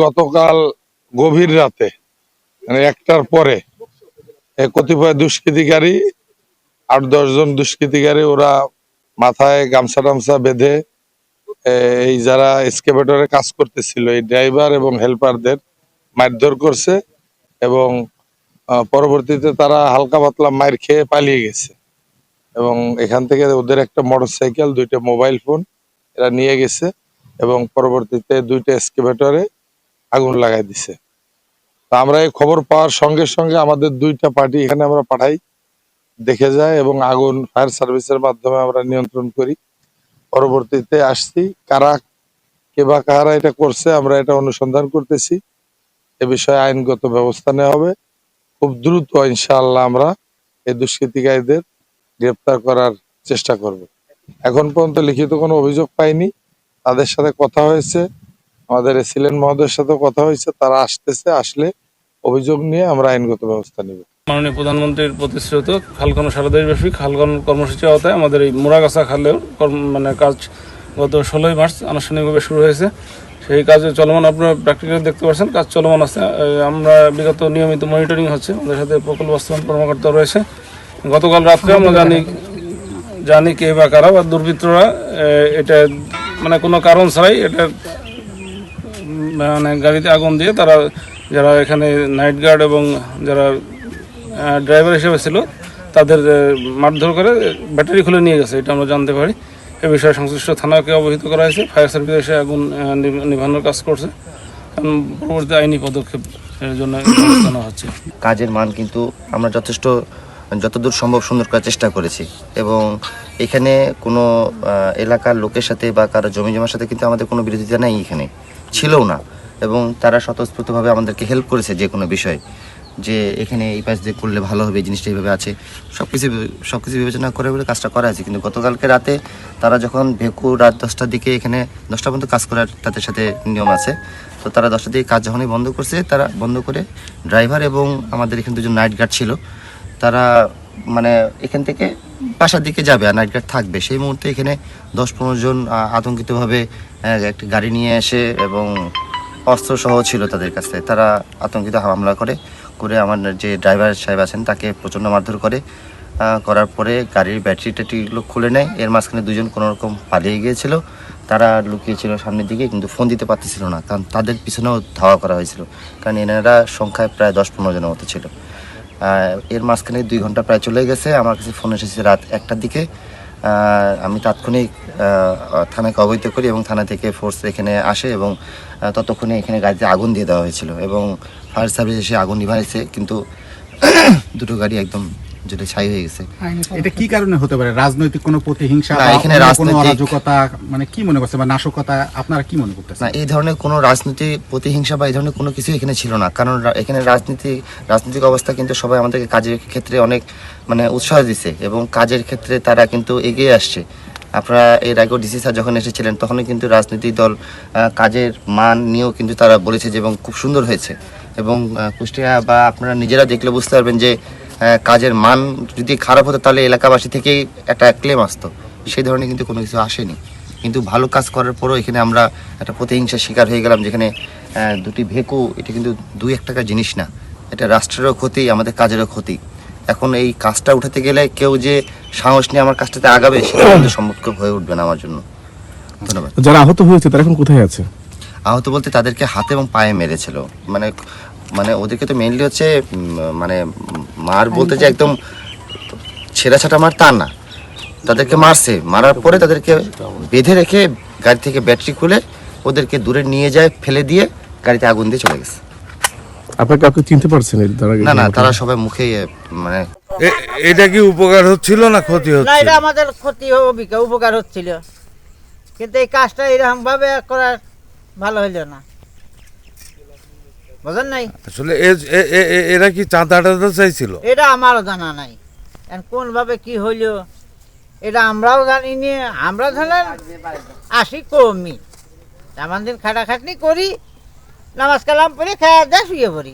গতকাল গভীর রাতে মানে 1টার পরে কতিপয় দুষ্কৃতিকারী 8-10 জন দুষ্কৃতিকারী ওরা মাথায় গামছা টামছা বেঁধে এই যারা এক্সকেভেটরে কাজ করতেছিল এই ড্রাইভার এবং হেল্পারদের মারধর করছে এবং পরবর্তীতে তারা হালকা পাতলা মার খেয়ে পালিয়ে গেছে এবং এখান থেকে ওদের একটা মোটরসাইকেল, 2টা মোবাইল ফোন এরা নিয়ে গেছে এবং পরবর্তীতে 2টা এক্সকেভেটরে আগুন লাগাই দিছে। তা আমরা এই খবর পাওয়ার সঙ্গে সঙ্গে আমাদের 2টা পার্টি এখানে আমরা পাঠাই, দেখে যায় এবং আগুন ফায়ার সার্ভিসের মাধ্যমে আমরা নিয়ন্ত্রণ করি। পরবর্তীতে আসছি কারা এটা করছে আমরা এটা অনুসন্ধান করতেছি। এ বিষয়ে আইনগত ব্যবস্থা নেওয়া হবে। খুব দ্রুত ইনশাআল্লাহ আমরা এই দুষ্কৃতিকারীদের গ্রেপ্তার করার চেষ্টা করব। এখন পর্যন্ত লিখিত কোনো অভিযোগ পাইনি। তাদের সাথে কথা হয়েছে, আমাদের এসিলেন মহোদয়ের সাথে কথা হয়েছে, তারা আসতেছে, আসলে অভিযোগ নিয়ে আমরা আইনগত ব্যবস্থা নিব। মাননীয় প্রধানমন্ত্রীর প্রতিশ্রুত খালকানো সারা দেশব্যাপী খালকানো কর্মসূচি আওতায় আমাদের এই মোরাগাছা খালেও কাজ গত 16ই মার্চ আনুষ্ঠানিকভাবে শুরু হয়েছে। সেই কাজে চলমান, আপনারা প্র্যাকটিক্যালি দেখতে পাচ্ছেন কাজ চলমান আছে। আমরা বিগত নিয়মিত মনিটরিং হচ্ছে, আমাদের সাথে প্রকল্প বাস্তবায়ন কর্মকর্তা রয়েছে। গতকাল রাত্রে আমরা জানি কে বা কারা বা দুর্বৃত্তরা এটা কোনো কারণ ছাড়াই এটা গাড়িতে আগুন দিয়ে তারা যারা এখানে নাইট গার্ড এবং যারা ড্রাইভার হিসেবে ছিল তাদের মারধর করে ব্যাটারি খুলে নিয়ে গেছে, এটা আমরা জানতে পারি। এ বিষয়ে সংশ্লিষ্ট থানাকে অবহিত করা হয়েছে। ফায়ার সার্ভিস এসে আগুন নিভানোর কাজ করছে। পরবর্তী আইনি পদক্ষেপের জন্য ব্যবস্থা নেওয়া হচ্ছে। কাজের মান কিন্তু আমরা যতদূর সম্ভব সুন্দর করার চেষ্টা করেছি এবং এখানে কোনো এলাকার লোকের সাথে বা কারো জমি জমার সাথে কিন্তু আমাদের কোনো বিরোধিতা নেই, এখানে ছিলও না এবং তারা স্বতঃস্ফূর্তভাবে আমাদেরকে হেল্প করেছে যে কোনো বিষয়ে, যে এখানে এই পাশ দিয়ে করলে ভালো হবে, জিনিসটা এইভাবে আছে, সব কিছু বিবেচনা করে বলে কাজটা করা আছে। কিন্তু গতকালকে রাতে তারা যখন রাত 10টার দিকে এখানে 10টা পর্যন্ত কাজ করার তাদের সাথে নিয়ম আছে, তো তারা 10টার দিকে কাজ যখনই বন্ধ করছে, তারা বন্ধ করে ড্রাইভার এবং আমাদের এখানে 2জন নাইট গার্ড ছিল, তারা এখান থেকে বাসার দিকে যাবে আর নাইট গার্ড থাকবে। সেই মুহূর্তে এখানে 10-15 জন আতঙ্কিতভাবে একটা গাড়ি নিয়ে এসে এবং অস্ত্র সহ ছিল তাদের কাছে, তারা আতঙ্কিত হামলা করে আমার যে ড্রাইভার সাহেব আছেন তাকে প্রচণ্ড মারধর করার পরে গাড়ির ব্যাটারি ট্যাটারিগুলো খুলে নেয়। এর মাঝখানে 2জন কোনোরকম পালিয়ে গিয়েছিল, তারা লুকিয়েছিল সামনের দিকে, কিন্তু ফোন দিতে পারতেছিল না, কারণ তাদের পিছনেও ধাওয়া করা হয়েছিল, কারণ এনারা সংখ্যায় প্রায় 10-15 জনের মতো ছিল। এর মাঝখানে 2 ঘন্টা প্রায় চলে গেছে। আমার কাছে ফোন এসেছে রাত 1টার দিকে। আমি তাৎক্ষণিক থানাকে অবহিত করি এবং থানা থেকে ফোর্স এখানে আসে এবং ততক্ষণে এখানে গাড়িতে আগুন দিয়ে দেওয়া হয়েছিল এবং ফায়ার সার্ভিস এসে আগুন নিভাইছে, কিন্তু 2টো গাড়ি একদম যেটা ছাই হয়ে গেছে। এটা কি কারণে হতে পারে? রাজনৈতিক কোনো প্রতিহিংসা, এখানে কোনো অরাজকতা, কি মনে করছে, বা নাশকতা, আপনারা কি মনে করতেছেন? না, এই ধরনের কোনো রাজনৈতিক প্রতিহিংসা বা এই ধরনের কোনো কিছু এখানে ছিল না, কারণ এখানে রাজনৈতিক অবস্থা কিন্তু সবাই আমাদেরকে কাজের ক্ষেত্রে অনেক উৎসাহ দিচ্ছে এবং কাজের ক্ষেত্রে তারা কিন্তু এগিয়ে আসছে। আপনারা এর আগেও ডিসি স্যার যখন এসেছিলেন তখনই কিন্তু রাজনৈতিক দল কাজের মান নিয়েও কিন্তু তারা বলেছে যে এবং খুব সুন্দর হয়েছে এবং কুষ্টিয়া বা আপনারা নিজেরা দেখলে বুঝতে পারবেন যে কাজের মান যদি খারাপ হতো তাহলে এলাকাবাসী থেকেই একটা ক্লেম আসতো, সেই ধরনের কিন্তু কোনো কিছু আসেনি। কিন্তু ভালো কাজ করার পরও এখানে আমরা একটা প্রতিহিংসার শিকার হয়ে গেলাম, যেখানে 2টি ভেকু, এটা কিন্তু 2-1 টাকার জিনিস না, এটা রাষ্ট্রেরও ক্ষতি, আমাদের কাজেরও ক্ষতি। এখন এই কাজটা উঠাতে গেলে কেউ যে সাহস নিয়ে আমার কাজটাতে আগাবে সেটা কিন্তু সম্ভব হয়ে উঠবে না আমার জন্য। ধন্যবাদ। যারা আহত হয়েছে তারা এখন কোথায় আছে? আহত বলতে তাদেরকে হাতে এবং পায়ে মেরেছিল, ওদেরকে তো মেইনলি হচ্ছে মার বলতে যে একদম ছেঁড়াছাটা মার তা না, তাদেরকে মারছে, মারার পরে তাদেরকে বেঁধে রেখে গাড়ি থেকে ব্যাটারি খুলে ওদেরকে দূরে নিয়ে যায়, ফেলে দিয়ে গাড়িতে আগুন দিয়ে চলে গেছে। আপনারা কাউকে চিনতে পারছেন? না, তারা সবাই মুখে এটা কি উপকার হচ্ছিল না ক্ষতি হচ্ছিল? না, এটা আমাদের ক্ষতি উপকার হচ্ছিল, কিন্তু এই কাজটা এরকম ভাবে করা ভালো হইল না, বুঝেন নাই? আসলে এরা কি চাঁদা চাইছিল? এটা আমারও জানা নাই কোন ভাবে কি হইল, এটা আমরাও জানিনি। আমরা ধরেন আসি কর্মী, এমন দিন খাটাখাটনি করি, নামাজ কালাম পড়ে খাওয়া দেয় শুয়ে পড়ি।